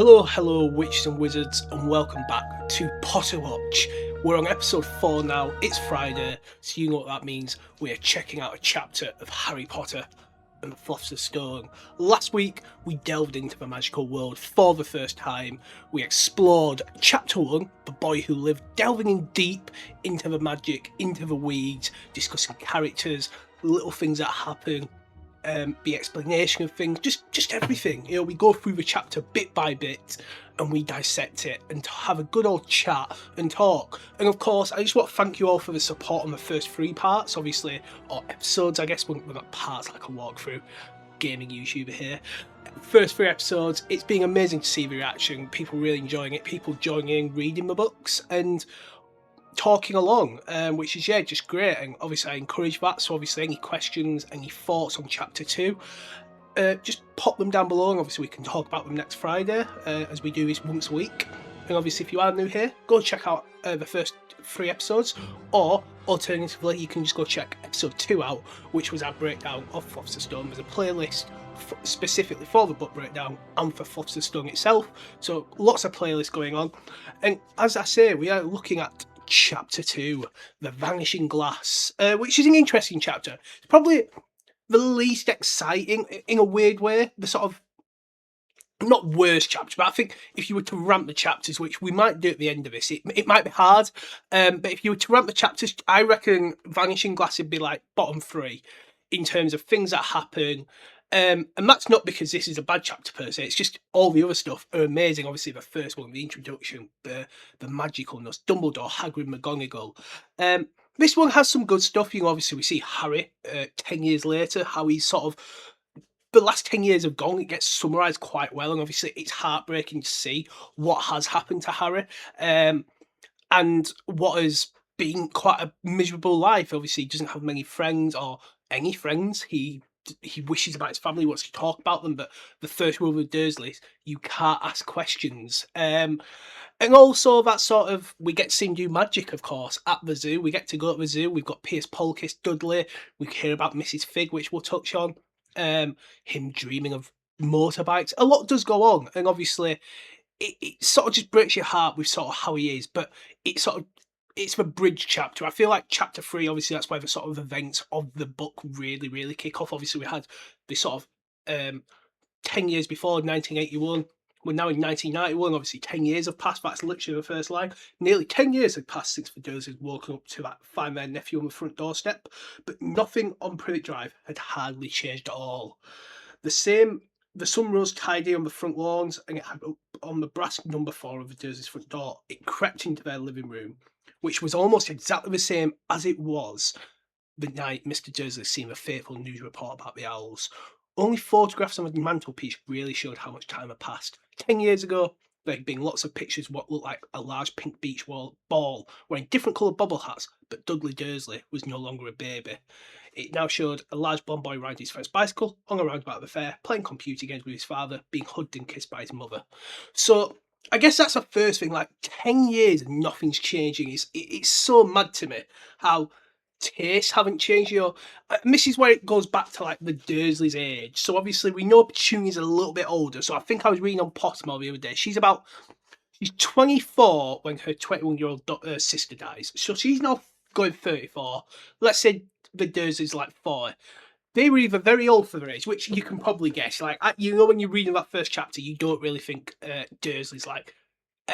Hello, witches and wizards, and welcome back to Potterwatch. We're on episode 4 now. It's Friday, so you know what that means. We're checking out a chapter of Harry Potter and the Philosopher's Stone. Last week, we delved into the magical world for the first time. We explored chapter 1, The Boy Who Lived, delving in deep into the magic, into the weeds, discussing characters, little things that happen, the explanation of things, just everything. You know, we go through the chapter bit by bit and we dissect it and have a good old chat and talk. And of course, I just want to thank you all for the support on the first 3 parts, obviously, or episodes, I guess. We're not parts like a walkthrough. Gaming YouTuber here. First 3 episodes, it's been amazing to see the reaction, people really enjoying it, people joining in, reading the books, and talking along, which is just great. And obviously I encourage that, so obviously any questions, any thoughts on chapter 2, just pop them down below, and obviously we can talk about them next Friday, as we do this once a week. And obviously if you are new here, go check out the first 3 episodes, or alternatively you can just go check episode 2 out, which was our breakdown of Philosopher's Stone. There's a playlist specifically for the book breakdown and for Philosopher's Stone itself, so lots of playlists going on. And as I say, we are looking at chapter 2, The Vanishing Glass, which is an interesting chapter. It's probably the least exciting in a weird way, the sort of not worst chapter, but I think if you were to rank the chapters, which we might do at the end of this, it might be hard, but if you were to rank the chapters, I reckon Vanishing Glass would be like bottom 3 in terms of things that happen. And that's not because this is a bad chapter per se, it's just all the other stuff are amazing. Obviously the first one, the introduction, the magicalness, Dumbledore, Hagrid, McGonagall. This one has some good stuff. You know, obviously we see Harry 10 years later, how he's sort of, the last 10 years have gone, it gets summarised quite well, and obviously it's heartbreaking to see what has happened to Harry, and what has been quite a miserable life. Obviously he doesn't have many friends or any friends. He wishes about his family, wants to talk about them, but the first rule of the Dursleys, you can't ask questions. And also that sort of, we get to see him do magic, of course, at the zoo. We get to go to the zoo. We've got Pierce Polkiss, Dudley. We hear about Mrs. Fig, which we'll touch on. Him dreaming of motorbikes. A lot does go on, and obviously it sort of just breaks your heart with sort of how he is, but it's the bridge chapter. I feel like chapter 3, obviously that's where the sort of events of the book really kick off. Obviously we had the sort of 10 years before, 1981. We're now in 1991. Obviously 10 years have passed. That's literally the first line. Nearly 10 years have passed since the Dursleys woken up to that, find their nephew on the front doorstep, but nothing on Privet Drive had hardly changed at all. The sun rose tidy on the front lawns, and it had up on the brass number 4 of the Dursleys' front door. It crept into their living room, which was almost exactly the same as it was the night Mr. Dursley seen a fateful news report about the owls. Only photographs on the mantelpiece really showed how much time had passed. 10 years ago, there had been lots of pictures of what looked like a large pink beach ball wearing different coloured bobble hats, but Dudley Dursley was no longer a baby. It now showed a large blonde boy riding his first bicycle on a roundabout of the fair, playing computer games with his father, being hugged and kissed by his mother. So I guess that's the first thing. Like 10 years and nothing's changing. It's so mad to me how tastes haven't changed. You know, and this is where it goes back to like the Dursleys' age. So obviously we know Petunia's a little bit older. So I think I was reading on Pottermore the other day. She's 24 when her 21-year-old sister dies. So she's now going 34. Let's say the Dursleys like 40. They were either very old for their age, which you can probably guess. Like, you know, when you're reading that first chapter, you don't really think Dursley's like.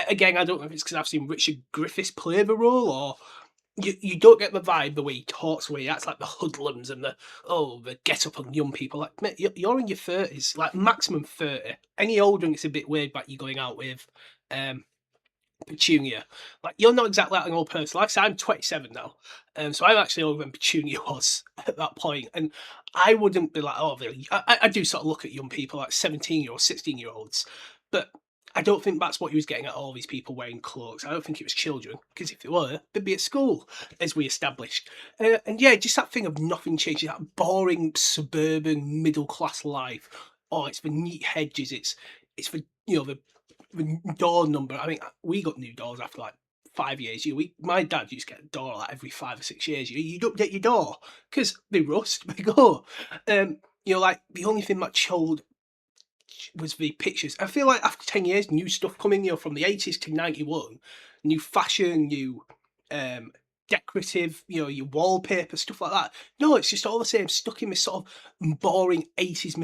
Again, I don't know if it's because I've seen Richard Griffiths play the role, or you don't get the vibe the way he talks, the way he acts, like the hoodlums and the get up on young people. Like, mate, you're in your 30s, like maximum 30. Any older, and it's a bit weird that you're going out with Petunia. Like, you're not exactly like an old person. Like I said, I'm 27 now, so I'm actually older than Petunia was at that point, and I wouldn't be like, oh, really? I do sort of look at young people like 17-year-olds, 16-year-olds, but I don't think that's what he was getting at, all these people wearing cloaks. I don't think it was children, because if they were, they'd be at school, as we established. And yeah, just that thing of nothing changing, that boring suburban middle-class life. Oh, it's the neat hedges, it's the, you know, the door number. I mean, we got new doors after like 5 years. My dad used to get a door like every 5 or 6 years. You'd update your door because they rust, they go. You know, like the only thing that was the pictures. I feel like after 10 years, new stuff coming, from the 80s to 91, new fashion, new um, decorative, your wallpaper, stuff like that. No, it's just all the same, stuck in this sort of boring 80s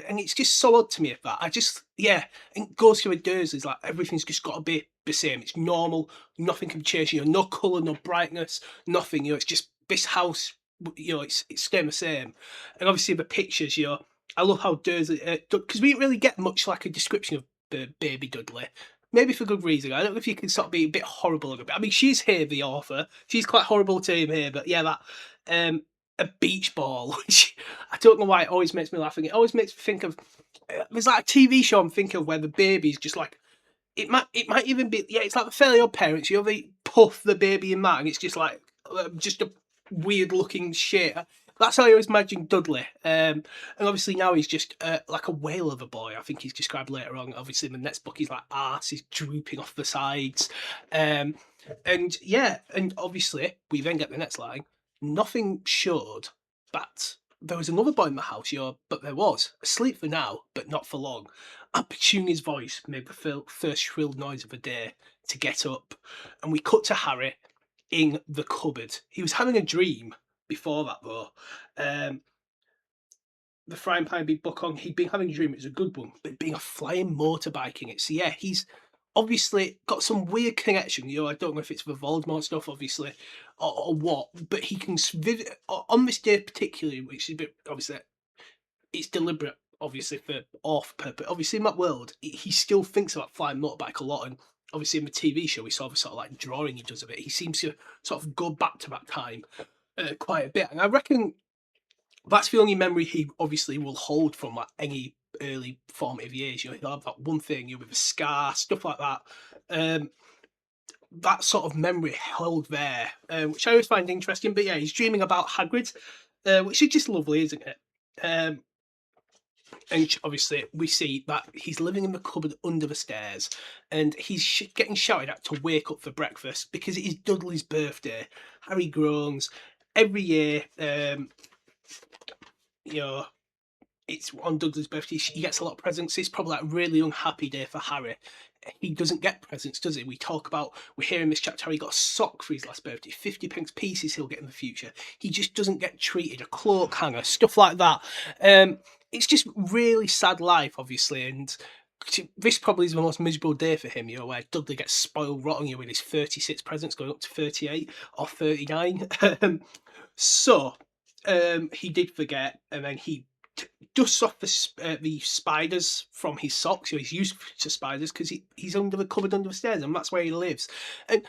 and it's just so odd to me of that. And it goes through a Dursley's, like everything's just got to be the same. It's normal, nothing can change, no colour, no brightness, nothing, it's just this house, it's staying the same. And obviously the pictures, I love how Dursley, because we didn't really get much like a description of baby Dudley. Maybe for good reason. I don't know if you can sort of be a bit horrible a bit. I mean, she's here, the author. She's quite horrible to him here, but yeah, that a beach ball, which I don't know why it always makes me laugh. It always makes me think of there's like a TV show I'm thinking of where the baby's just like it might even be it's like the Fairly Odd Parents. They puff the baby in that, and it's just like just a weird looking shit. That's how I always imagine Dudley. And obviously now he's just like a whale of a boy. I think he's described later on. Obviously in the next book he's like arse, he's drooping off the sides. And obviously we then get the next line. Nothing showed that there was another boy in the house, but there was. Asleep for now, but not for long. And Petunia's voice made the first shrill noise of the day to get up. And we cut to Harry in the cupboard. He was having a dream before that, though. The frying pan big book on, he'd been having a dream, it was a good one, but being a flying motorbike in it. So yeah, he's obviously got some weird connection. I don't know if it's the Voldemort stuff, obviously, or what, but he can on this day particularly, which is a bit, obviously, it's deliberate, obviously, for off purpose. Obviously, in that world, he still thinks about flying motorbike a lot, and obviously in the TV show, we saw the sort of like drawing he does of it. He seems to sort of go back to that time quite a bit, and I reckon that's the only memory he obviously will hold from like any early formative years. He'll have that one thing, with a scar, stuff like that. That sort of memory held there, which I always find interesting. But yeah, he's dreaming about Hagrid, which is just lovely, isn't it? And obviously we see that he's living in the cupboard under the stairs, and he's getting shouted at to wake up for breakfast because it is Dudley's birthday. Harry groans every year. It's on Dudley's birthday. He gets a lot of presents. It's probably like a really unhappy day for Harry. He doesn't get presents, does he? We hear in this chapter how he got a sock for his last birthday, 50p pieces he'll get in the future. He just doesn't get treated, a cloak hanger, stuff like that. It's just really sad life, obviously, and this probably is the most miserable day for him, where Dudley gets spoiled rotten, with his 36 presents going up to 38 or 39. So he did forget, and then he dusts off the spiders from his socks. He's used to spiders because he's under the cupboard under the stairs, and that's where he lives. And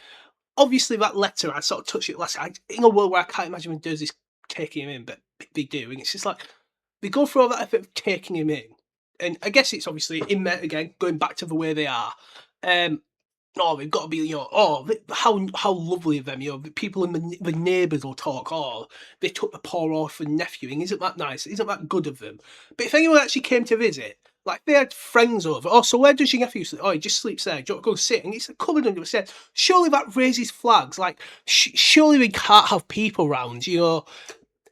obviously that letter, I sort of touched it last night, in a world where I can't imagine when Dursley's taking him in, but they do, and it's just like they go through all that effort of taking him in, and I guess it's obviously in there again, going back to the way they are. They've got to be, how lovely of them, the people in the neighbours will talk, they took the poor orphan nephew in, isn't that nice, isn't that good of them? But if anyone actually came to visit, like they had friends over, so where does your nephew sleep? He just sleeps there, do you want to go sit? And it's covered under the stairs. Surely that raises flags, like, surely we can't have people round,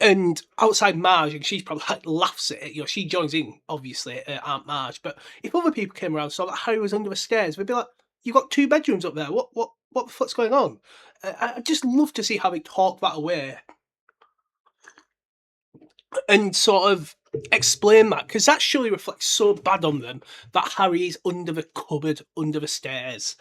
and outside Marge, and she's probably like laughs at it, she joins in, obviously, Aunt Marge, but if other people came around, saw that Harry was under the stairs, they'd be like, you've got 2 bedrooms up there. What the fuck's going on? I just love to see how they talk that away and sort of explain that, because that surely reflects so bad on them that Harry is under the cupboard, under the stairs.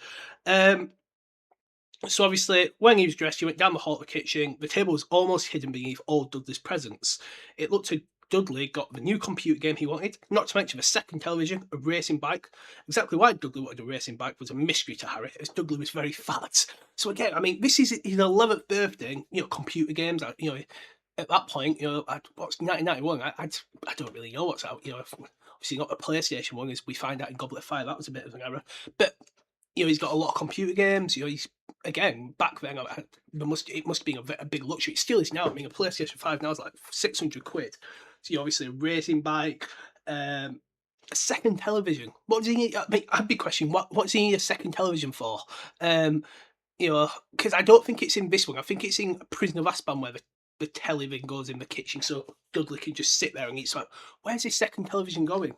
So obviously, when he was dressed, he went down the hall to the kitchen. The table was almost hidden beneath all Dudley's presents. It looked to Dudley got the new computer game he wanted, not to mention the second television, a racing bike. Exactly why Dudley wanted a racing bike was a mystery to Harry, as Dudley was very fat. So again, I mean, this is his 11th birthday, computer games, at that point, what's 1991, I don't really know what's out, obviously not a PlayStation one, as we find out in Goblet of Fire, that was a bit of an error, but, he's got a lot of computer games, he's, again, back then, it must have been a big luxury. It still is now. I mean, a PlayStation 5 now is like 600 quid. So obviously a racing bike, a second television. What does he need? I mean, I'd be questioning, what's he need a second television for? Because I don't think it's in this one. I think it's in Prison of Azkaban where the television goes in the kitchen, so Dudley can just sit there and it's like, where's his second television going?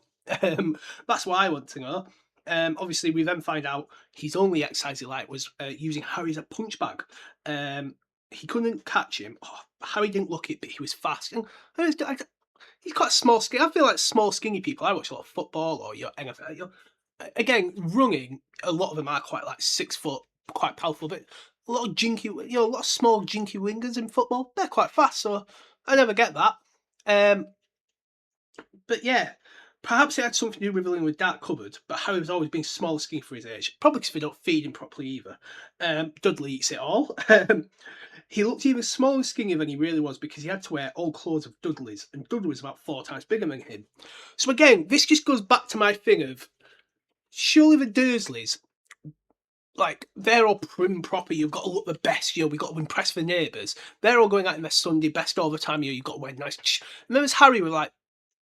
That's what I want to know. Obviously, we then find out his only exercise he liked was using Harry as a punch bag. He couldn't catch him. Oh, Harry didn't look it, but he was fast. And he's quite small, skinny. I feel like small, skinny people. I watch a lot of football or NFL. Again, running. A lot of them are quite like 6 foot, quite powerful. But a lot of jinky, a lot of small, jinky wingers in football. They're quite fast, so I never get that. But yeah, perhaps it had something to do with living with dark cupboard. But Harry was always being small, skinny for his age. Probably because they don't feed him properly either. Dudley eats it all. He looked even smaller and skinnier than he really was because he had to wear old clothes of Dudley's, and Dudley was about 4 times bigger than him. So again, this just goes back to my thing of surely the Dursleys, like they're all prim and proper. You've got to look the best. We've got to impress the neighbours. They're all going out in their Sunday best all the time. You've got to wear nice. And then there's Harry with like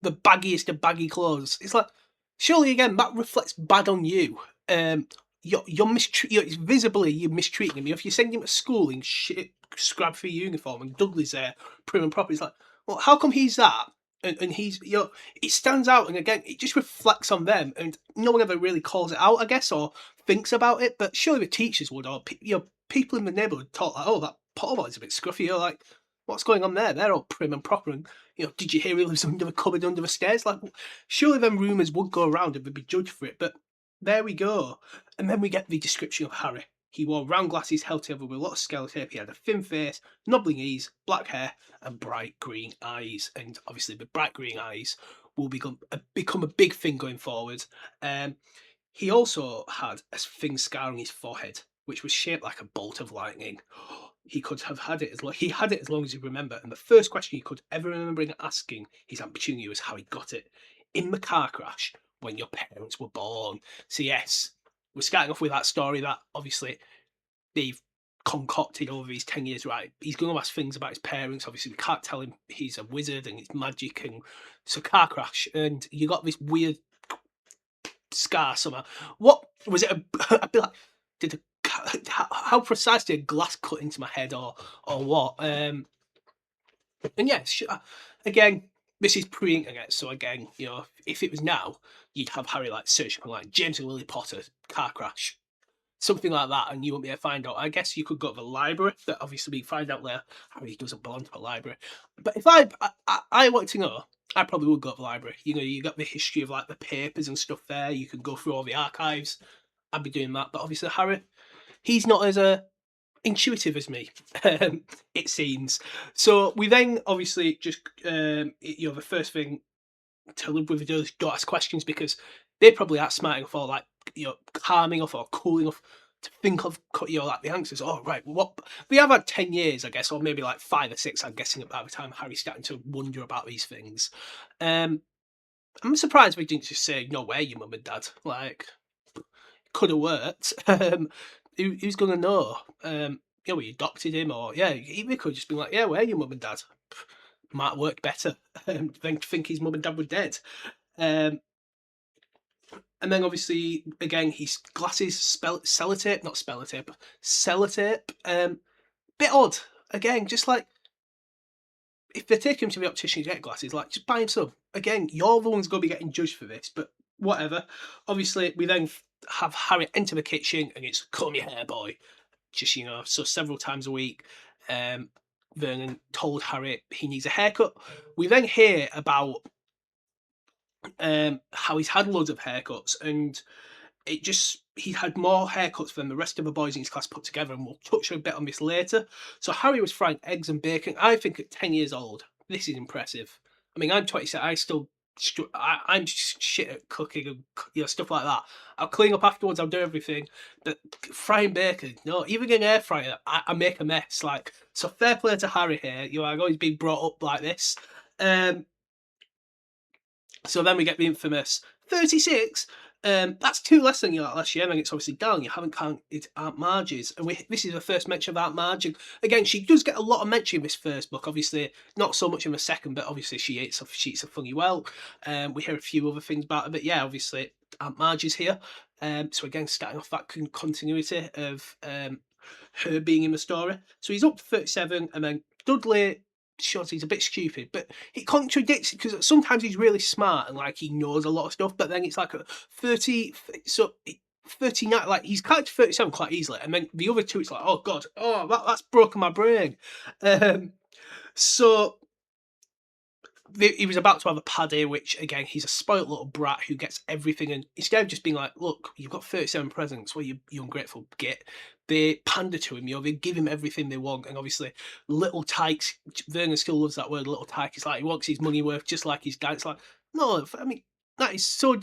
the baggiest of baggy clothes. It's like surely again that reflects bad on you. It's visibly you're mistreating him. If you send him to school in shit scrap for uniform and Dudley's there prim and proper, it's like, well, how come he's that? And he's, it stands out, and again, it just reflects on them, and no one ever really calls it out, I guess, or thinks about it. But surely the teachers would, or people in the neighbourhood talk like, oh, that Potterwatch is a bit scruffy. You're like, what's going on there? They're all prim and proper, and did you hear he lives under the cupboard under the stairs? Like, surely them rumours would go around and would be judged for it. But there we go. And then we get the description of Harry. He wore round glasses held together with a lot of skeleton. He had a thin face, knobbling knees, black hair, and bright green eyes. And obviously, the bright green eyes will become a big thing going forward. He also had a thin scar on his forehead, which was shaped like a bolt of lightning. He could have had it he had it as long as he remember. And the first question he could ever remember asking his Aunt Petunia was how he got it in the car crash when your parents were born. So yes, we're starting off with that story that obviously they've concocted over these 10 years, right? He's going to ask things about his parents. Obviously, we can't tell him he's a wizard and it's magic, and it's a car crash. And you got this weird scar somehow. What was it? I'd be like, how precise did a glass cut into my head or what? And yes, again, this is pre-internet, so again, if it was now, you'd have Harry like searching for like James and Lily Potter car crash, something like that, and you won't be able to find out. I guess you could go to the library. That obviously we find out there Harry doesn't belong to a library. But if I wanted to know, I probably would go to the library. You got the history of like the papers and stuff there. You can go through all the archives. I'd be doing that. But obviously Harry, he's not as intuitive as me, it seems. So we then obviously just the first thing to live with is don't ask questions, because they probably aren't smart enough or like calm enough or cool enough to think of like the answers. Oh right, what they have had 10 years, I guess, or maybe like 5 or 6. I'm guessing by the time Harry's starting to wonder about these things. I'm surprised we didn't just say no way, your mum and dad. Like, could have worked. Who's gonna know? We adopted him, or we could just be like, yeah, where are your mum and dad? Might work better than to think his mum and dad were dead. And then obviously, again, his glasses, sellotape, not spellotape, sellotape. Bit odd. Again, just like, if they take him to the optician to get glasses, like, just buy him some. Again, you're the one's going to be getting judged for this, but whatever. Obviously, we then have Harry enter the kitchen, and it's comb your hair, boy. Just, so several times a week, Vernon told Harry he needs a haircut. We then hear about how he's had loads of haircuts, and he had more haircuts than the rest of the boys in his class put together, and we'll touch a bit on this later. So Harry was frying eggs and bacon. I think at 10 years old, this is impressive. I mean, I'm 27. I'm shit at cooking and stuff like that. I'll clean up afterwards. I'll do everything. But frying bacon, no, even in an air fryer, I make a mess. Like, so fair play to Harry here. I've always been brought up like this. So then we get the infamous 36. That's 2 less than you had last year, and it's obviously down. You haven't counted Aunt Marge's, and this is the first mention of Aunt Marge. And again, she does get a lot of mention in this first book. Obviously, not so much in the second, but obviously she eats a funny well. We hear a few other things about her, but yeah, obviously Aunt Marge is here. So again, starting off that continuity of her being in the story. So he's up to 37, and then Dudley shows he's a bit stupid, but it contradicts because sometimes he's really smart and like he knows a lot of stuff, but then it's like a 30, so 39, like he's kind of 37 quite easily, and then the other two, it's like, oh god, oh that's broken my brain. So he was about to have a paddy, which again, he's a spoilt little brat who gets everything, and instead of just being like, look, you've got 37 presents, well, you ungrateful git, they pander to him, they give him everything they want, and obviously, little tykes, Vernon still loves that word, little tyke, it's like, he wants his money worth, just like his dad, it's like, no, I mean, that is so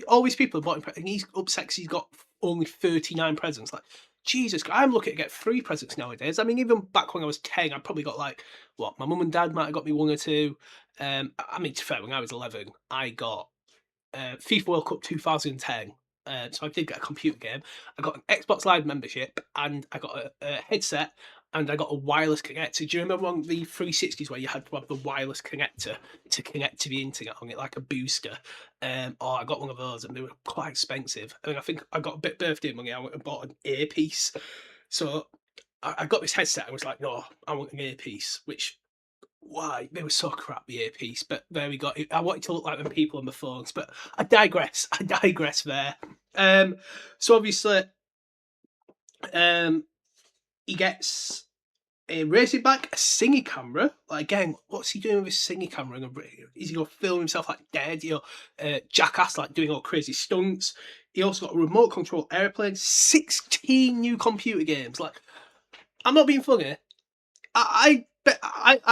all these people have bought him, and he's upset because he's got only 39 presents, like, Jesus, I'm looking to get 3 presents nowadays. I mean, even back when I was 10, I probably got like, what, my mum and dad might have got me 1 or 2, I mean, to be fair, when I was 11, I got FIFA World Cup 2010. So I did get a computer game. I got an Xbox Live membership, and I got a headset, and I got a wireless connector. Do you remember on the 360s where you had to have the wireless connector to connect to the internet on it, like a booster? Oh, I got one of those, and they were quite expensive. And I think I got a bit of birthday money. I went and bought an earpiece. So I got this headset. I was like, no, I want an earpiece, which why they were so crap, the earpiece, but there we go. I wanted to look like them people on the phones, but I digress. I digress there. So obviously, he gets a racing bike, a singing camera. Like again, what's he doing with his singing camera? Is he gonna film himself like dead? Jackass, like doing all crazy stunts. He also got a remote control airplane, 16 new computer games. Like, I'm not being funny. I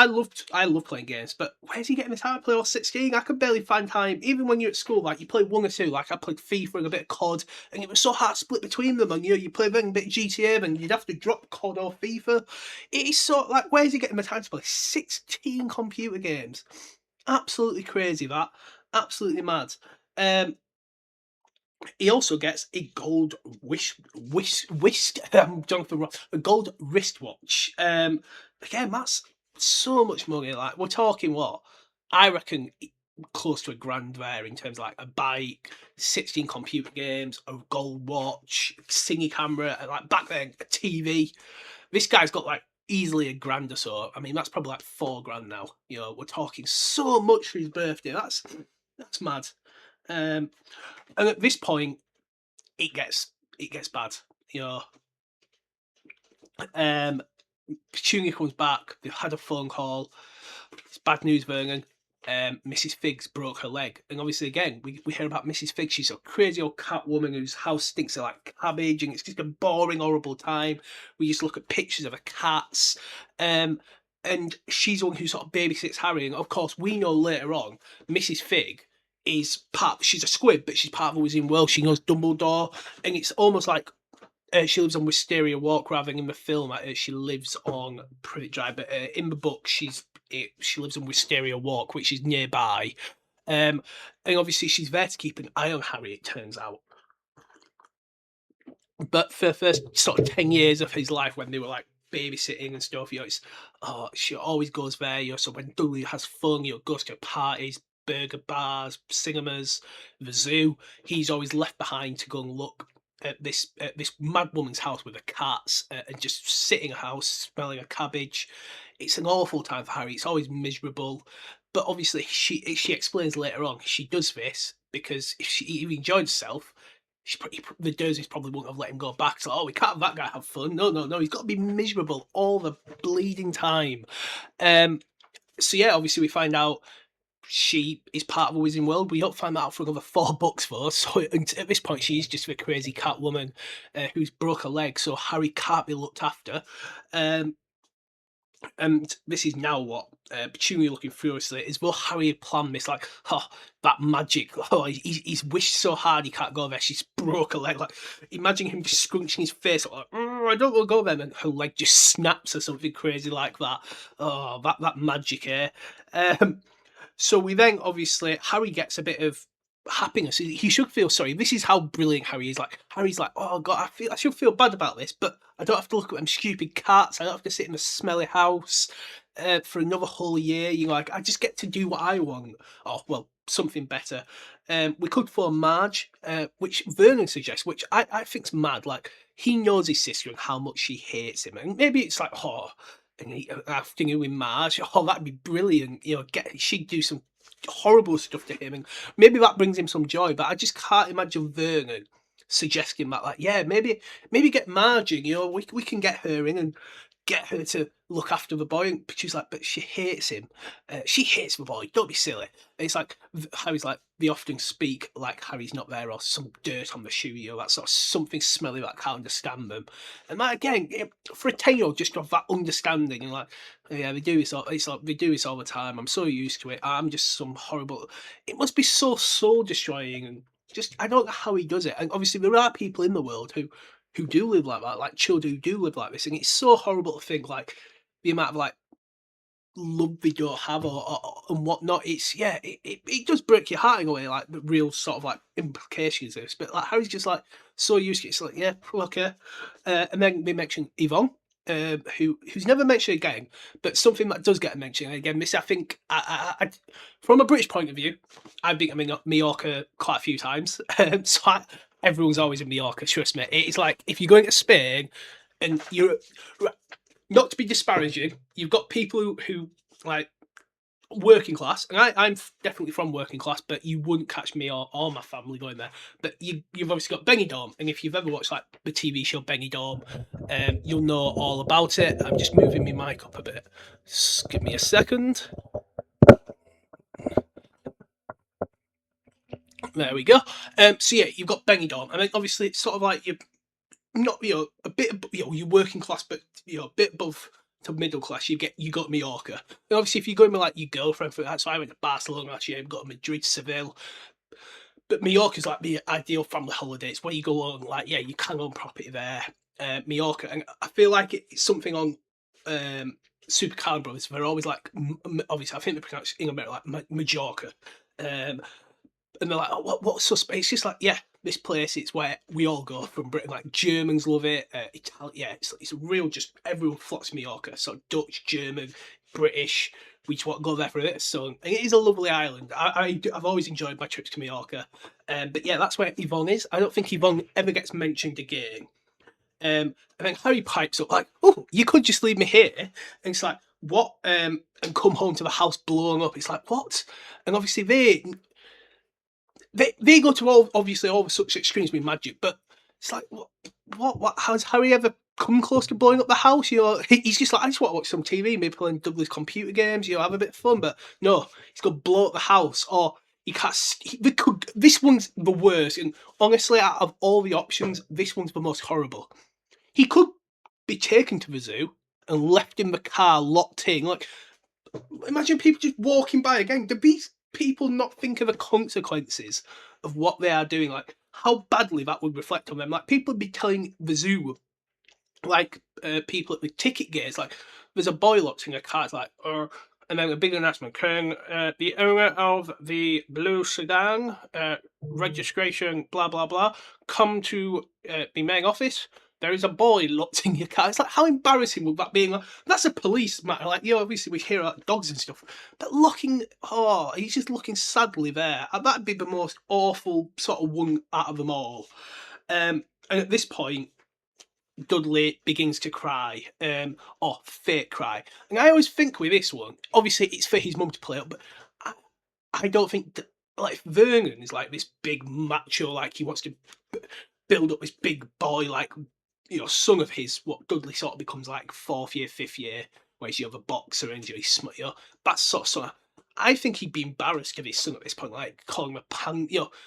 love playing games, but where's he getting the time to play all 16? I could barely find time, even when you're at school. Like you play 1 or 2. Like I played FIFA and a bit of COD, and it was so hard to split between them. And you play then a bit of GTA, and you'd have to drop COD or FIFA. It is so like, where's he getting the time to play 16 computer games? Absolutely crazy. That absolutely mad. He also gets a gold Jonathan Ross, a gold wristwatch. Again, that's so much money. Like we're talking what? I reckon close to £1,000 there in terms of like a bike, 16 computer games, a gold watch, singing camera, and like back then a TV. This guy's got like easily £1,000 or so. I mean, that's probably like £4,000 now. We're talking so much for his birthday. That's mad. And at this point, it gets bad. Petunia comes back. They've had a phone call. It's bad news, Vernon. Mrs. Figgs broke her leg, and obviously, again, we hear about Mrs. Figgs. She's a crazy old cat woman whose house stinks of like cabbage, and it's just a boring, horrible time. We just look at pictures of her cats, and she's the one who sort of babysits Harry. And of course, we know later on, Mrs. Fig is she's a squib, but she's part of Wizarding World. She knows Dumbledore, and it's almost like she lives on Wisteria Walk rather than in the film. She lives on Privet Drive, but in the book, she lives on Wisteria Walk, which is nearby. And obviously, she's there to keep an eye on Harry, it turns out. But for the first sort of 10 years of his life, when they were like babysitting and stuff, she always goes there. So when Dudley has fun, goes to parties, burger bars, cinemas, the zoo, he's always left behind to go and look at this mad woman's house with the cats, and just sitting in a house smelling a cabbage. It's an awful time for Harry. It's always miserable. But obviously, she explains later on she does this because if he enjoyed himself, the Dursleys probably wouldn't have let him go back. So, we can't have that guy have fun. No, he's got to be miserable all the bleeding time. So yeah, obviously we find out she is part of a Wizarding World. We don't find that out for another 4 books though. So at this point, she's just a crazy cat woman who's broke her leg, so Harry can't be looked after. And this is now what Petunia looking furiously is. Will Harry had planned this, like, that magic. He's wished so hard he can't go there. She's broke her leg. Like, imagine him just scrunching his face, like, I don't want to go there, and her leg just snaps or something crazy like that. Oh, that magic, eh? So we then obviously Harry gets a bit of happiness. He should feel sorry. This is how brilliant Harry is. Like Harry's like, oh god, I should feel bad about this, but I don't have to look at them stupid cats. I don't have to sit in a smelly house for another whole year. Like I just get to do what I want. Oh well, something better. We could phone Marge, which Vernon suggests, which I think's mad. Like he knows his sister and how much she hates him, and maybe it's like, and afternoon with Marge. Oh, that'd be brilliant. She'd do some horrible stuff to him, and maybe that brings him some joy. But I just can't imagine Vernon suggesting that, like, yeah, maybe get Marge in. We can get her in and get her to look after the boy. And she's like, but she hates him. She hates the boy. Don't be silly. And it's like Harry's like, they often speak like Harry's not there, or some dirt on the shoe, that sort of something smelly that can't understand them. And that again, for a 10-year-old, just to have that understanding, and like, yeah, they do this. It's like they do this all the time. I'm so used to it. I'm just some horrible. It must be so soul destroying, and just I don't know how he does it. And obviously, there are people in the world who do live like that, like children who do live like this, and it's so horrible to think like the amount of like love they don't have or and whatnot. It's it does break your heart in a way, like the real sort of like implications of this. But like Harry's just like so used to it. It's like, yeah, okay. And then they mention Yvonne, who's never mentioned again, but something that does get mentioned again. This I think from a British point of view, I've been to Mallorca quite a few times, everyone's always in Mallorca. Trust me, it's like if you're going to Spain and you're not to be disparaging, you've got people who like working class, and I'm definitely from working class, but you wouldn't catch me or my family going there. But you've obviously got Benidorm, and if you've ever watched like the TV show Benidorm, you'll know all about it. I'm just moving my mic up a bit. Just give me a second. There we go. So yeah, you've got Benidorm, and then obviously it's sort of like you're not a bit you're working class, but a bit above to middle class. You got Mallorca. And obviously, if you're going with like your girlfriend, that's why I went to Barcelona last year. I've got Madrid, Seville. But Mallorca's like the ideal family holiday. It's where you go on, like, yeah, you can own property there. Mallorca, and I feel like it's something on Super Carl Brothers. They're always like, obviously, I think they pronounce it in America like Majorca. And they're like, oh, what's so special? It's just like, yeah, this place, it's where we all go from Britain. Like, Germans love it. It's a real, just everyone flocks to Mallorca. So Dutch, German, British, we just want to go there for a bit of sun. And it is a lovely island. I've always enjoyed my trips to Mallorca. But yeah, that's where Yvonne is. I don't think Yvonne ever gets mentioned again. And then Harry pipes up like, oh, you could just leave me here. And it's like, what? And come home to the house blown up. It's like, what? And obviously they go to all the such extremes with magic, but it's like what has Harry ever come close to blowing up the house? He's just like, I just want to watch some TV, maybe playing Douglas computer games, have a bit of fun. But no, he's going to blow up the house, or he can't. This one's the worst, and honestly, out of all the options, this one's the most horrible. He could be taken to the zoo and left in the car locked in. Like, imagine people just walking by again. The beast people not think of the consequences of what they are doing, like how badly that would reflect on them. Like, people would be telling the zoo, like people at the ticket gates, like, there's a boy locked in a car, it's like, and then a big announcement, can the owner of the blue sedan, registration, blah blah blah, come to the main office. There is a boy locked in your car. It's like, how embarrassing would that be? Like, that's a police matter. Like, obviously we hear about dogs and stuff, but he's just looking sadly there. That'd be the most awful sort of one out of them all. And at this point, Dudley begins to cry, or fake cry. And I always think with this one, obviously it's for his mum to play up, but I don't think that, like, Vernon is like this big macho, like he wants to build up this big boy, like, son of his, what Dudley sort of becomes like 4th year, 5th year, where he's a boxer and he's that sort of. I think he'd be embarrassed of his son at this point, like calling him a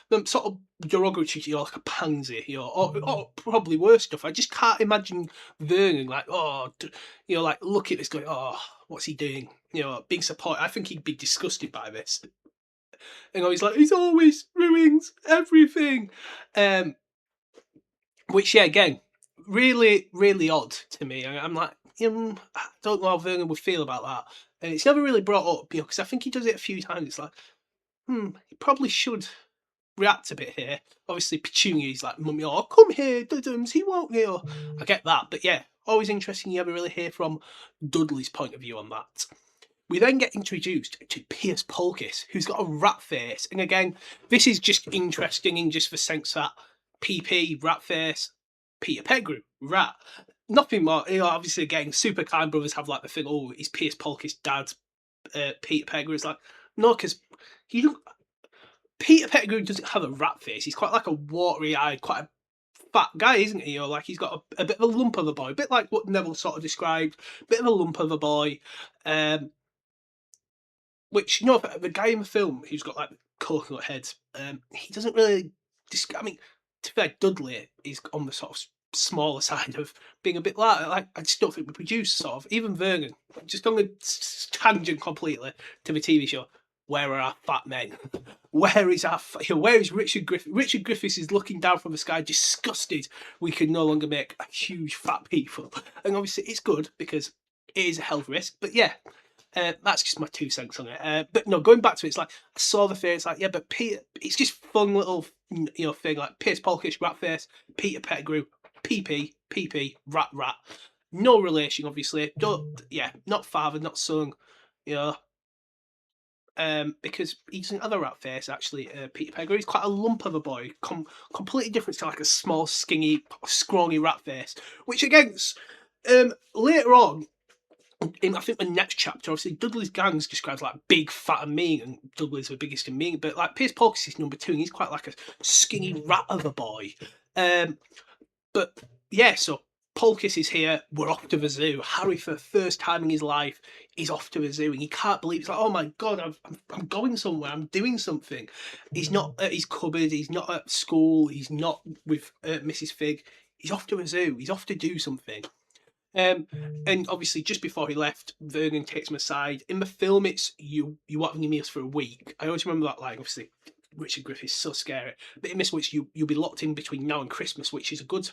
the sort of derogatory, like a pansy, or probably worse stuff. I just can't imagine Vernon like, like, look at this guy, what's he doing? Being supported. I think he'd be disgusted by this. And he's like, he's always ruins everything. Which, yeah, again, really, really odd to me. I'm like, I don't know how Vernon would feel about that. And it's never really brought up, because I think he does it a few times. It's like, he probably should react a bit here. Obviously, Petunia's like, Mummy, come here, Duddums, he won't, I get that. But yeah, always interesting you ever really hear from Dudley's point of view on that. We then get introduced to Piers Polkiss, who's got a rat face. And again, this is just interesting in just the sense that PP, rat face, Peter Pettigrew, rat. nothing more. You know, obviously, again, super kind brothers have like the thing. Oh, he's Piers Polkitt's dad, Peter Pettigrew. It's like no, because he don't. Peter Pettigrew doesn't have a rat face. He's quite like a watery-eyed, quite a fat guy, isn't he? You know, like he's got a bit of a lump of a boy, a bit like what Neville sort of described, a bit of a lump of a boy. Um, which you know, the guy in the film who's got like coconut head, he doesn't really. I mean, to be fair, Dudley is on the sort of smaller side of being a bit like I just don't think we produce sort of even Vernon. Just on a tangent completely to the TV show. Where are our fat men? Where is where is Richard Griffiths? Richard Griffiths is looking down from the sky, disgusted we can no longer make a huge fat people. And obviously, it's good because it is a health risk. But yeah, that's just my 2 cents on it. But no, going back to it, it's like I saw the face, like yeah, but Peter, it's just fun little thing like Piers Polkitt, rat face, Peter Pettigrew, PP, rat. No relation, obviously. Don't not father, not son. You know, because he doesn't have a rat face. Actually, Peter Pettigrew, he's quite a lump of a boy, completely different to like a small, skinny, scrawny rat face. Which again, later on, in I think the next chapter, obviously Dudley's gang's described like big, fat, and mean, and Dudley's the biggest and mean. But like Piers Polkitt is number 2, and he's quite like a skinny rat of a boy. But yeah, so Polkitt is here. We're off to the zoo. Harry, for the first time in his life, is off to the zoo, and he can't believe it's like, oh my god, I'm going somewhere. I'm doing something. He's not at his cupboard. He's not at school. He's not with Mrs. Fig. He's off to a zoo. He's off to do something. And obviously, just before he left, Vernon takes him aside. In the film, it's you won't have any meals for a week. I always remember that line. Obviously, Richard Griffiths so scary. But in this, which you'll be locked in between now and Christmas, which is a good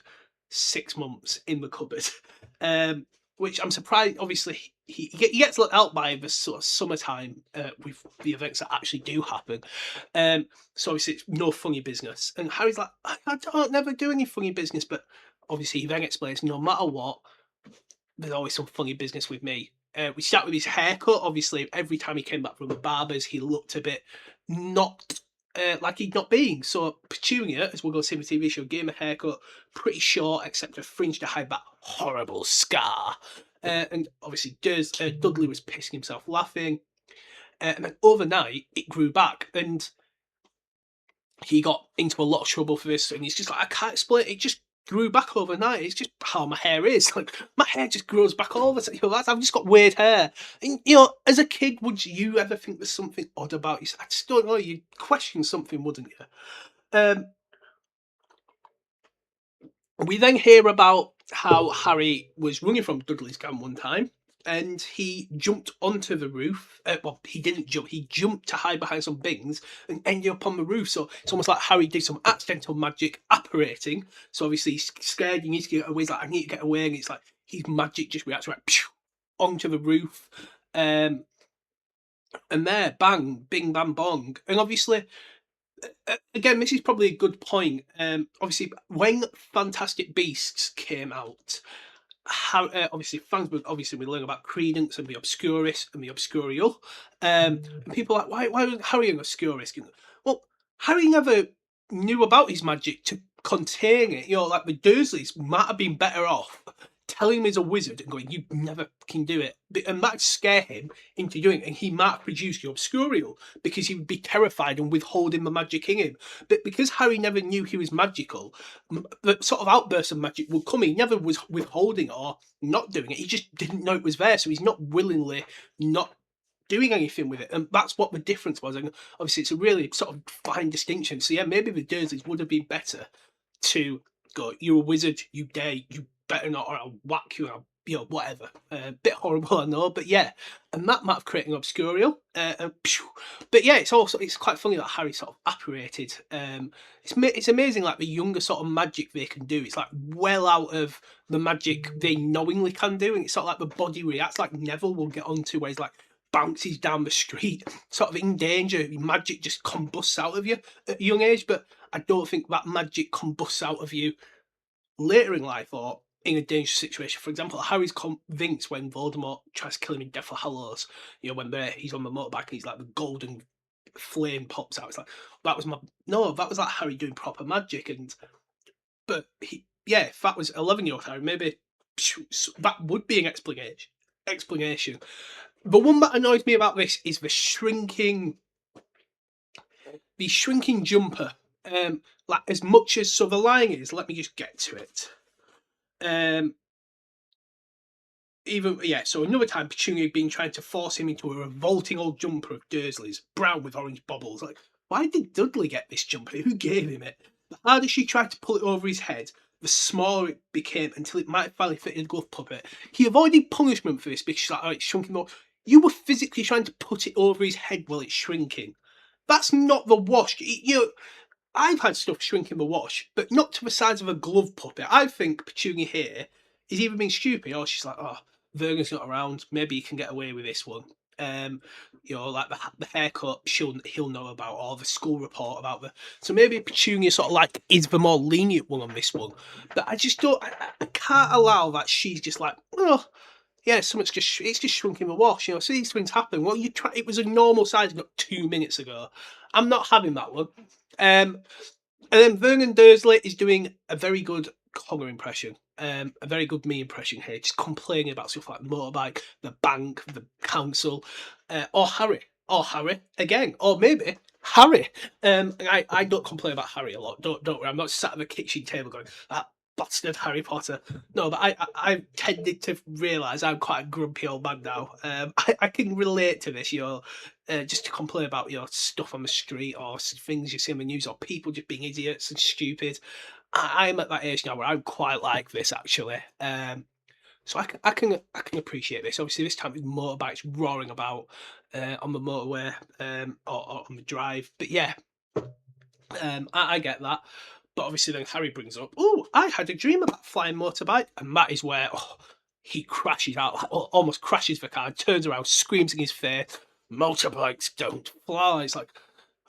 6 months in the cupboard. Which I'm surprised. Obviously, he gets let out by the sort of summertime with the events that actually do happen. So obviously, it's no funny business. And Harry's like, I don't never do any funny business. But obviously, he then explains, no matter what, there's always some funny business with me. We start with his haircut. Obviously, every time he came back from the barbers, he looked a bit not like he'd not been. So Petunia, as we'll go see in the TV show, gave him a haircut, pretty short, except a fringe to hide that horrible scar. And obviously, Dudley was pissing himself laughing. And then overnight, it grew back. And he got into a lot of trouble for this. And he's just like, I can't explain it. It just grew back overnight. It's just how my hair is. Like my hair just grows back all the time. You know, I've just got weird hair. And you know, as a kid, would you ever think there's something odd about you? I just don't know. You'd question something, wouldn't you? We then hear about how Harry was running from Dudley's gang one time, and he jumped onto the roof. Well, he didn't jump. He jumped to hide behind some bins and ended up on the roof. So it's almost like Harry did some accidental magic apparating. So obviously he's scared. He needs to get away. He's like, I need to get away. And it's like his magic just reacts right onto the roof. And there, bang, bing, bam, bong. And obviously, again, this is probably a good point. Obviously, when Fantastic Beasts came out, how obviously fans would obviously we learn about Credence and the Obscurus and the Obscurial, and people are like, why was Harry an Obscurus? Well, Harry never knew about his magic to contain it. You know, like the Dursleys might have been better off telling him he's a wizard and going, you never can do it. And that scare him into doing it. And he might produce the Obscurial because he would be terrified and withholding the magic in him. But because Harry never knew he was magical, the sort of outburst of magic would come. He never was withholding or not doing it. He just didn't know it was there. So he's not willingly not doing anything with it. And that's what the difference was. And obviously it's a really sort of fine distinction. So yeah, maybe the Dursleys would have been better to go, you're a wizard, you dare, you better not, or I'll whack you, or you know, whatever. Bit horrible, I know, but yeah. And that might have created an Obscurial. But yeah, it's quite funny that Harry sort of apparated. It's amazing, like the younger sort of magic they can do. It's like well out of the magic they knowingly can do, and it's sort of like the body reacts, like Neville will get onto, where he's like bounces down the street, sort of in danger. Magic just combusts out of you at a young age, but I don't think that magic combusts out of you later in life or in a dangerous situation. For example, Harry's convinced when Voldemort tries to kill him in Deathly Hallows, you know, when he's on the motorbike and he's like the golden flame pops out. It's like, that was like Harry doing proper magic. But if that was 11-year-old Harry, maybe that would be an explanation. The one that annoys me about this is the shrinking jumper. Like as much as so the line is, let me just get to it. So another time Petunia had been trying to force him into a revolting old jumper of Dursley's, brown with orange bubbles. Like, why did Dudley get this jumper? Who gave him it? The harder she tried to pull it over his head, the smaller it became until it might finally fit in a glove puppet. He avoided punishment for this because she's like, oh, it's shrinking more. You were physically trying to put it over his head while it's shrinking. That's not the wash. I've had stuff shrink in the wash, but not to the size of a glove puppet. I think Petunia here is either being stupid or she's like, oh, Vergon's not around. Maybe he can get away with this one. Like the haircut, he'll know about, or the school report about the. So maybe Petunia sort of like is the more lenient one on this one. But I just don't. I can't allow that she's just like, oh, yeah, it's just shrunk in the wash. So these things happen. Well, it was a normal size not 2 minutes ago. I'm not having that one. And then Vernon Dursley is doing a very good Connor impression, a very good me impression here, just complaining about stuff like motorbike, the bank, the council, or Harry again, or maybe Harry. I don't complain about Harry a lot. Don't worry. I'm not sat at the kitchen table going that bastard Harry Potter. No, but I've tended to realise I'm quite a grumpy old man now. I can relate to this, just to complain about stuff on the street or things you see on the news or people just being idiots and stupid. I'm at that age now where I'm quite like this actually. So I can appreciate this. Obviously, this time it's motorbikes roaring about on the motorway or on the drive. But yeah, I get that. But obviously, then Harry brings up, "Oh, I had a dream about flying motorbike," and that is where he crashes out, almost crashes the car, turns around, screams in his face, "Motorbikes don't fly!" It's like,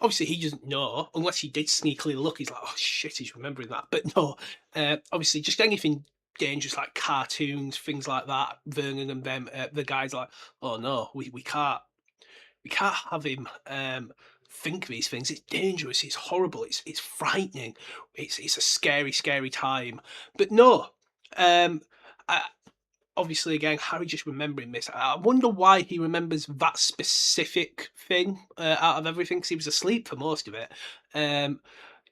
obviously he doesn't know unless he did sneakily look. He's like, "Oh shit, he's remembering that." But no, obviously, just anything dangerous like cartoons, things like that. Vernon and them, the guys like, "Oh no, we can't have him think these things. It's dangerous. It's horrible. It's frightening. It's a scary time." But no, I, obviously again Harry just remembering this. I wonder why he remembers that specific thing out of everything, because he was asleep for most of it.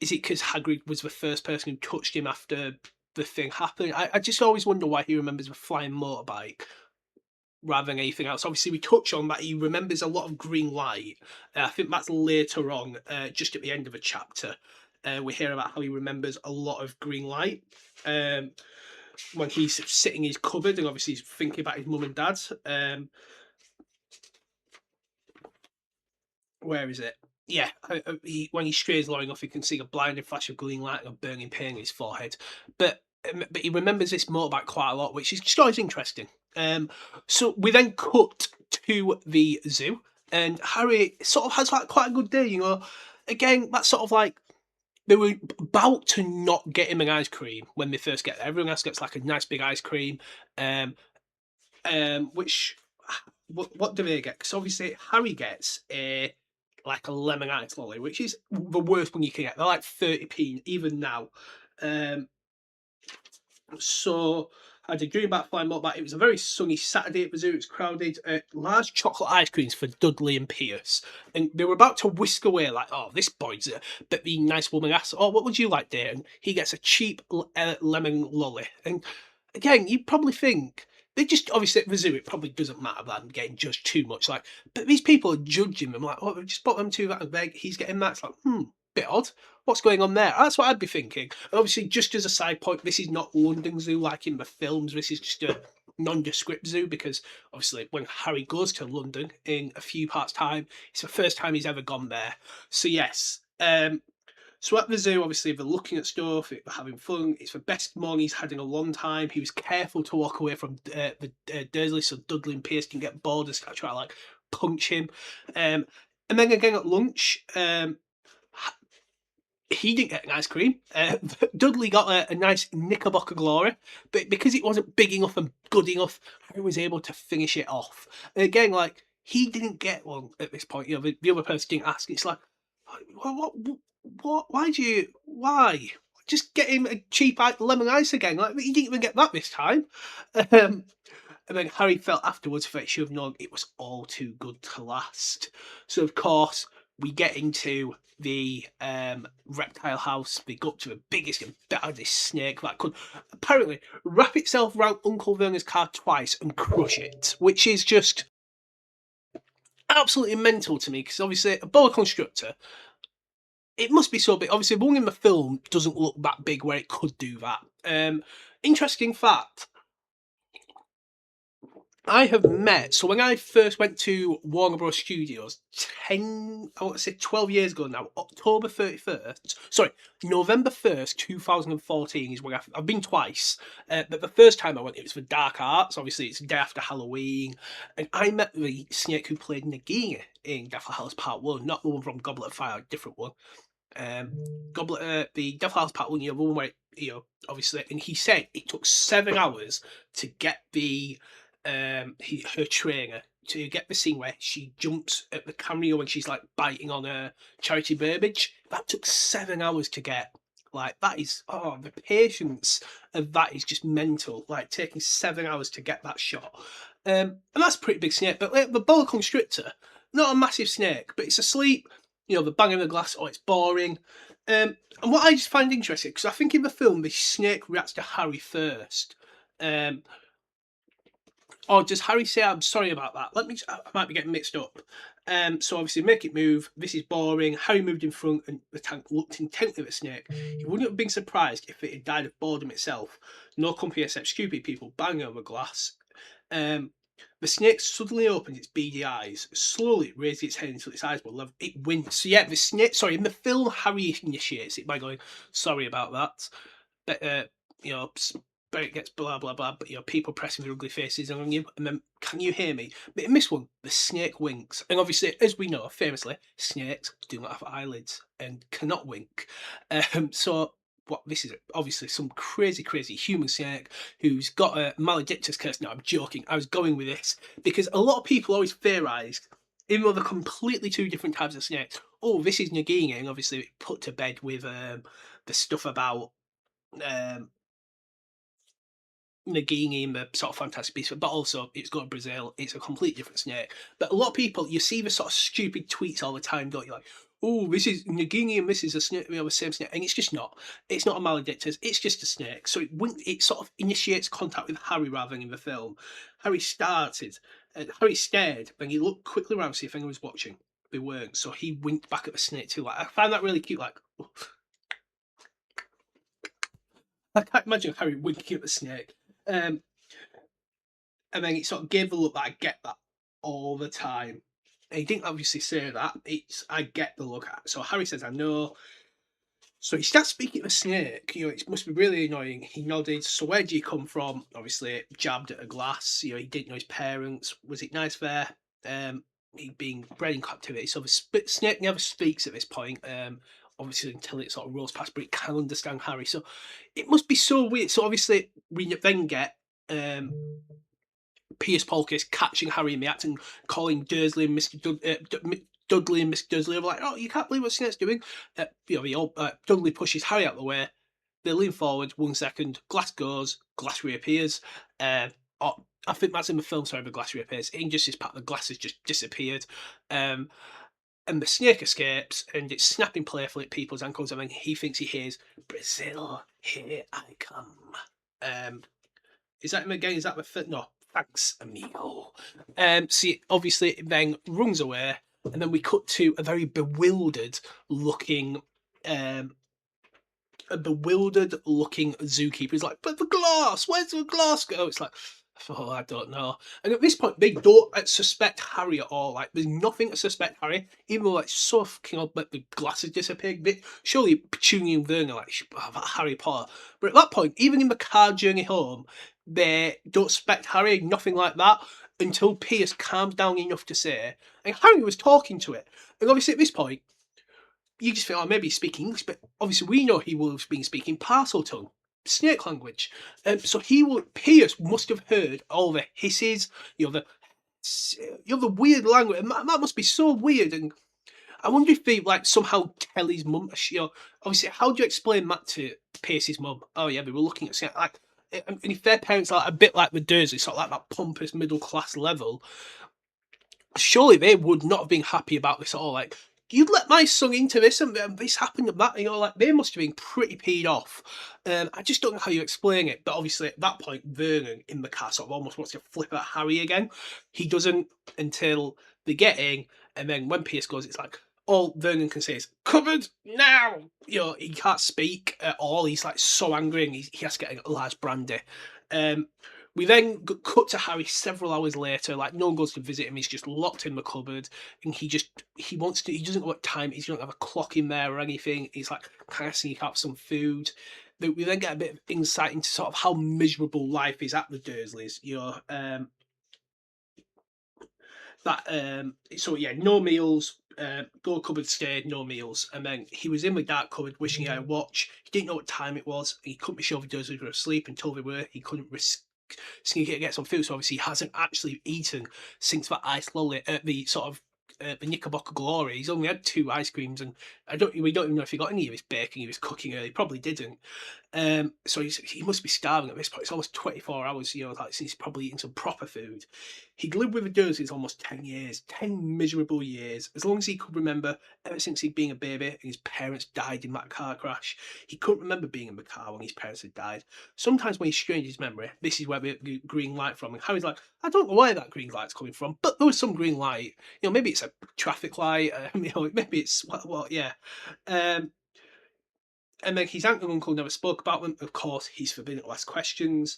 Is it because Hagrid was the first person who touched him after the thing happened? I just always wonder why he remembers the flying motorbike rather than anything else. Obviously, we touch on that he remembers a lot of green light. I think that's later on, just at the end of a chapter. We hear about how he remembers a lot of green light when he's sitting in his cupboard and obviously he's thinking about his mum and dad. Where is it? Yeah, when he strays long enough, he can see a blinding flash of green light and a burning pain in his forehead. But he remembers this motorbike quite a lot, which is just always interesting. So we then cut to the zoo, and Harry sort of has like quite a good day. Again, that's sort of like they were about to not get him an ice cream when they first get there. Everyone else gets like a nice big ice cream, which what do they get? Because obviously Harry gets like a lemon ice lolly, which is the worst one you can get. They're like 30p even now. So I had a dream about flying motorbike. It was a very sunny Saturday at the zoo. It was crowded. Large chocolate ice creams for Dudley and Pierce. And they were about to whisk away like, oh, this boy's But the nice woman asks, oh, what would you like, dear? And he gets a cheap lemon lolly. And again, you probably think, they just, obviously at the zoo, it probably doesn't matter that I'm getting judged too much. Like, but these people are judging them like, oh, just bought them two that bag. He's getting that. It's like, bit odd. What's going on there? That's what I'd be thinking. And obviously, just as a side point, this is not London Zoo like in the films. This is just a nondescript zoo because obviously when Harry goes to London in a few parts' time, it's the first time he's ever gone there. So yes. So at the zoo, obviously, they're looking at stuff, they're having fun. It's the best morning he's had in a long time. He was careful to walk away from the Dursley so Dudley and Pierce can get bored and start trying to like punch him. And then again at lunch, he didn't get an ice cream. Dudley got a nice Knickerbocker Glory, but because it wasn't big enough and good enough, Harry was able to finish it off. And again, like, he didn't get one at this point. The other person didn't ask. It's like, what? Why? just get him a cheap lemon ice again. Like, he didn't even get that this time. And then Harry felt afterwards that he should have known it was all too good to last. So, of course, we get into the reptile house. They go up to the biggest and baddest snake that could apparently wrap itself around Uncle Verner's car twice and crush it, which is just absolutely mental to me, because obviously a boa constrictor, it must be so big. Obviously, the one in the film doesn't look that big where it could do that. Interesting fact, I have met, so when I first went to Warner Bros. Studios 12 years ago now, November 1st, 2014 is when I've been twice, but the first time I went, it was for Dark Arts. Obviously, it's the day after Halloween, and I met the snake who played Nagini in Deathly Hallows Part 1, not the one from Goblet of Fire, a different one. The Deathly Hallows Part 1, the one where, obviously, and he said it took 7 hours to get her trainer to get the scene where she jumps at the cameo when she's like biting on a Charity Burbage. That took 7 hours to get. Like, that is, the patience of that is just mental. Like, taking 7 hours to get that shot. And that's a pretty big snake. But like, the boa constrictor, not a massive snake, but it's asleep. The banging the glass, it's boring. And what I just find interesting, because I think in the film the snake reacts to Harry first. Or does Harry say, I'm sorry about that? I might be getting mixed up. So obviously, make it move. This is boring. Harry moved in front and the tank looked intently at the snake. He wouldn't have been surprised if it had died of boredom itself. No company except stupid people banging on the glass. The snake suddenly opens its beady eyes, slowly raises its head until its eyes were level. It winks. So yeah, the snake, in the film, Harry initiates it by going, sorry about that. But, Beric gets blah blah blah, but people pressing their ugly faces on you, and then can you hear me? But in this one, the snake winks, and obviously, as we know, famously, snakes do not have eyelids and cannot wink. So what this is obviously some crazy human snake who's got a maledictus curse. No, I'm joking. I was going with this because a lot of people always theorised, even though they're completely two different types of snakes. Oh, this is Nagini, and obviously put to bed with the stuff about Nagini and the sort of Fantastic Beasts, but also it's got Brazil. It's a completely different snake. But a lot of people, you see the sort of stupid tweets all the time, don't you? Like, oh, this is Nagini and this is a snake, the same snake, and it's just not. It's not a maledictus. It's just a snake. So it sort of initiates contact with Harry rather than in the film. Harry stared, then he looked quickly around to see if anyone was watching. They weren't, so he winked back at the snake too. Like, I find that really cute. Like, I can't imagine Harry winking at the snake. And then it sort of gave the look that I get that all the time. And he didn't obviously say that. I get the look. So Harry says, I know. So he starts speaking to the snake. It must be really annoying. He nodded. So where do you come from? Obviously, jabbed at a glass. He didn't know his parents. Was it nice there? He'd been bred in captivity. So the snake never speaks at this point. Obviously, until it sort of rolls past, but it can understand Harry. So it must be so weird. So obviously, we then get Piers Polkiss catching Harry in the act and calling Dursley and Mr. Dudley and Mr. Dursley over, like, oh, you can't believe what Snape's doing. Dudley pushes Harry out of the way. They lean forward 1 second. Glass goes. Glass reappears. I think that's in the film. Sorry, the glass reappears. In just this part, the glass has just disappeared. And the snake escapes, and it's snapping playfully at people's ankles, and then he thinks he hears, Brazil, here I come. Is that him again? Is that the no, thanks, amigo. See, obviously, it then runs away, and then we cut to a very bewildered looking zookeeper. He's like, but the glass, where's the glass go? It's like, oh, I don't know. And at this point, they don't suspect Harry at all. Like, there's nothing to suspect Harry, even though it's so fucking odd that the glasses disappeared. Surely Petunia and Vernon are like, Harry Potter. But at that point, even in the car journey home, they don't suspect Harry, nothing like that, until Pierce calms down enough to say, and Harry was talking to it. And obviously at this point, you just think, oh, maybe he's speaking English, but obviously we know he will have been speaking Parseltongue, snake language. So Pierce must have heard all the hisses, the weird language. And that must be so weird. And I wonder if they like somehow tell his mum. You know, obviously, how do you explain that to Pierce's mum? Oh yeah, they were looking at like, and if their parents are like, a bit like the Dursleys, sort of like that pompous middle class level, surely they would not have been happy about this at all. Like, you'd let my son into this and this happened and that, you know, like they must have been pretty peed off. I just don't know how you explain it, but obviously at that point, Vernon in the car sort of almost wants to flip at Harry again. He doesn't until they get in, and then when Pierce goes, it's like all Vernon can say is "Covered now." You know, he can't speak at all. He's like so angry, and he has to get a large brandy. Um, we then cut to Harry several hours later. Like no one goes to visit him. He's just locked in the cupboard, and he wants to. He doesn't know what time. He doesn't have a clock in there or anything. He's like, can I sneak out some food? We then get a bit of insight into sort of how miserable life is at the Dursleys. You know, so yeah, no meals. Go cupboard stayed, no meals, and then he was in the dark cupboard wishing he had a watch. He didn't know what time it was. He couldn't be sure if the Dursleys were asleep until they were. He couldn't risk sneak it to get some food. So obviously he hasn't actually eaten since that ice lolly at the sort of the Knickerbocker Glory. He's only had 2 ice creams, and we don't even know if he got any of his baking he was cooking early. He probably didn't. So he must be starving at this point. It's almost 24 hours, you know, like since he's probably eating some proper food. He'd lived with the Dursleys almost 10 years, 10 miserable years, as long as he could remember, ever since he'd been a baby and his parents died in that car crash. He couldn't remember being in the car when his parents had died. Sometimes when he strained his memory, this is where we get the green light from. And Harry's like, I don't know where that green light's coming from, but there was some green light. You know, maybe it's a traffic light, you know, maybe it's what yeah. Um, and then his aunt and uncle never spoke about them. Of course, he's forbidden to ask questions.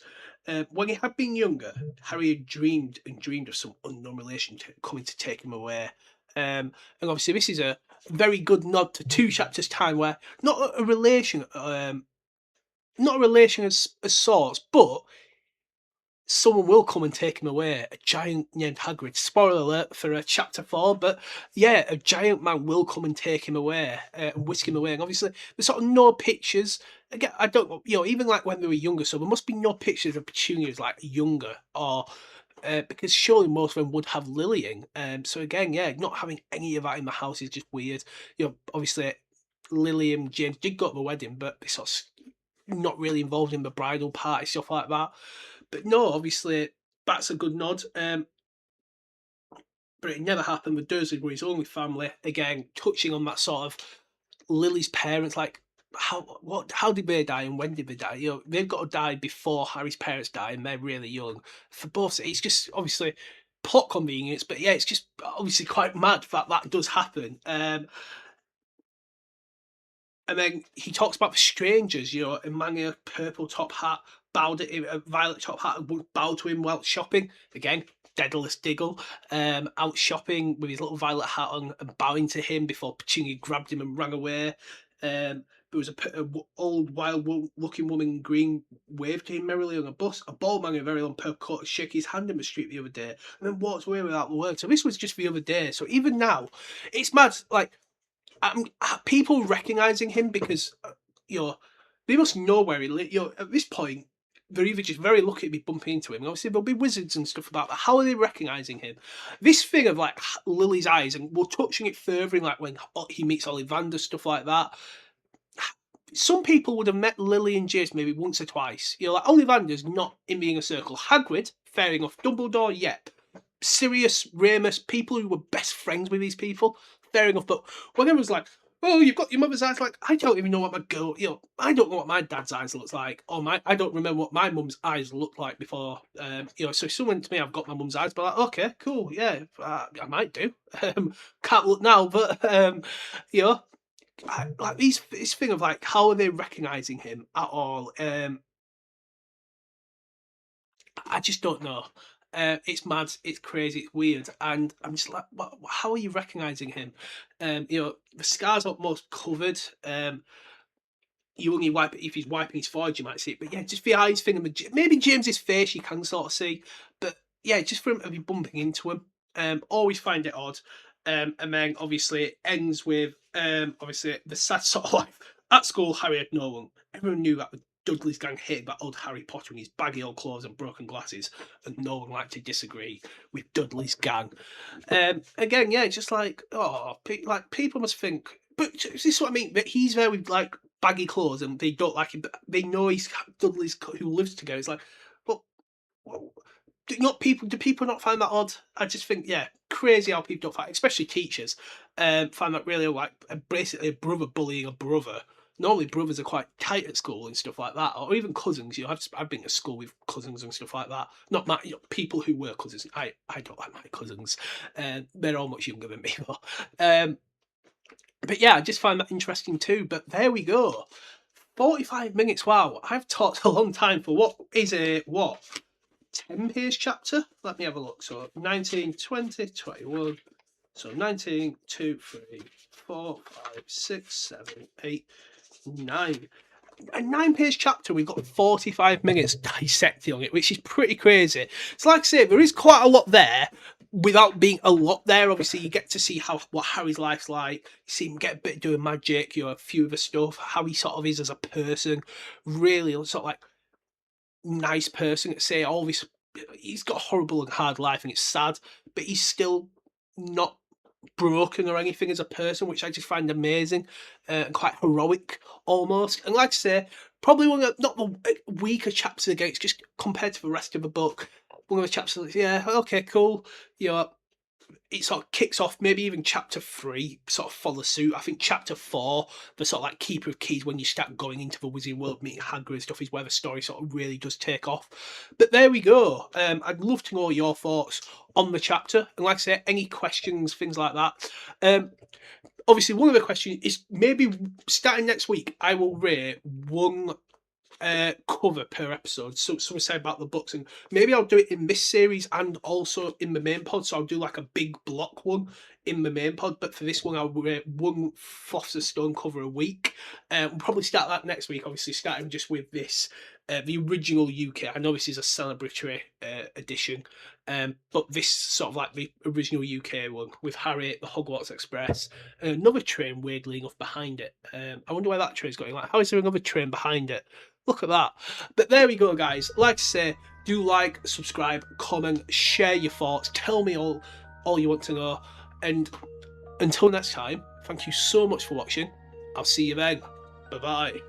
When he had been younger, Harry had dreamed and dreamed of some unknown relation coming to take him away. And obviously, this is a very good nod to 2 chapters' time, where not a relation, not a relation as sorts, but someone will come and take him away. A giant named Hagrid. Spoiler alert for chapter 4, but yeah, a giant man will come and take him away and whisk him away. And obviously, there's sort of no pictures. Again, I don't know, you know, even like when they were younger, so there must be no pictures of Petunias like younger or. Because surely most of them would have Lillian. So again, yeah, not having any of that in the house is just weird. You know, obviously Lily and James did go to the wedding, but they sort of not really involved in the bridal party, stuff like that. But no, obviously that's a good nod. But it never happened. The Dursley were his only family. Again, touching on that sort of Lily's parents, like how did they die and when did they die? You know, they've got to die before Harry's parents die, and they're really young. For both, it's just obviously plot convenience, but yeah, it's just obviously quite mad that that does happen. And then he talks about the strangers, you know, a man in a purple top hat bowed at him, a violet top hat, bowed to him while shopping. Again, Daedalus Diggle, out shopping with his little violet hat on and bowing to him before Petunia grabbed him and ran away. There was a old, wild-looking woman in green waved to him merrily on a bus. A bald man in a very long purple coat shook his hand in the street the other day and then walked away without the word. So this was just the other day. So even now, it's mad. Like, people recognizing him because you know they must know where he lives. You know, at this point, they're either just very lucky to be bumping into him. And obviously, there'll be wizards and stuff about that. How are they recognizing him? This thing of like Lily's eyes, and we're touching it further in like when he meets Ollivander, stuff like that. Some people would have met Lily and James maybe once or twice. You know, like Ollivander's not in the inner circle. Hagrid, fair enough. Dumbledore, yep. Sirius, Remus, people who were best friends with these people, fair enough. But when it was like, oh, you've got your mother's eyes, like, I don't even know what my girl, you know, I don't know what my dad's eyes looks like, or I don't remember what my mum's eyes looked like before. You know, so if someone to me, I've got my mum's eyes, but like, okay, cool, yeah, I might do. Can't look now, but you know, like this thing of like, how are they recognizing him at all? I just don't know. It's mad, it's crazy, it's weird, and I'm just like, how are you recognizing him? You know, the scars are most covered. You only wipe it if he's wiping his forehead, you might see it. But yeah, just the eyes thing, and maybe James's face you can sort of see. But yeah, just for him to be bumping into him, always find it odd. And then obviously it ends with obviously the sad sort of life at school. Harry had no one. Everyone knew that Dudley's gang hated that old Harry Potter in his baggy old clothes and broken glasses, and no one liked to disagree with Dudley's gang. Again, yeah, just like, like people must think, but this is what I mean, that he's there with like baggy clothes and they don't like him, but they know he's Dudley's who lives together. It's like, well, do people not find that odd? I just think, yeah, crazy how people don't find, especially teachers, find that really like basically a brother bullying a brother. Normally, brothers are quite tight at school and stuff like that, or even cousins. I've been to school with cousins and stuff like that. Not my people who were cousins. I don't like my cousins. They're all much younger than me, though. But yeah, I just find that interesting too. But there we go. 45 minutes. Wow, I've talked a long time for what is a 10-page chapter. Let me have a look. So 19, 20, 21. So 19, 2, 3, 4, 5, 6, 7, 8, 9. A 9-page chapter, we've got 45 minutes dissecting on it, which is pretty crazy. So like I say, there is quite a lot there without being a lot there. Obviously, you get to see what Harry's life's like. You see him get a bit doing magic, a few other stuff, how he sort of is as a person. Really sort of like nice person. To say all this, he's got a horrible and hard life and it's sad, but he's still not broken or anything as a person, which I just find amazing and quite heroic almost. And like I say, probably one of not the weaker chapters again. It's just compared to the rest of the book, one of the chapters. Yeah, okay, cool. It sort of kicks off, maybe even chapter 3 sort of follows suit. I think chapter 4, the sort of like Keeper of Keys, when you start going into the Wizarding World, meeting Hagrid and stuff, is where the story sort of really does take off. But there we go. I'd love to know your thoughts on the chapter. And like I say, any questions, things like that. Obviously, one of the questions is maybe starting next week, I will rate one cover per episode. So someone said about the books, and maybe I'll do it in this series and also in the main pod. So I'll do like a big block one in the main pod, but for this one I'll rate one Philosopher's Stone cover a week. We'll probably start that next week, obviously starting just with this the original UK. I know this is a celebratory edition, but this sort of like the original UK one with Harry, the Hogwarts Express, and another train weirdly enough behind it. I wonder where that train's going. Like, how is there another train behind it? Look at that. But there we go, guys. Like I say, do like, subscribe, comment, share your thoughts, tell me all you want to know. And until next time, thank you so much for watching. I'll see you then. Bye-bye.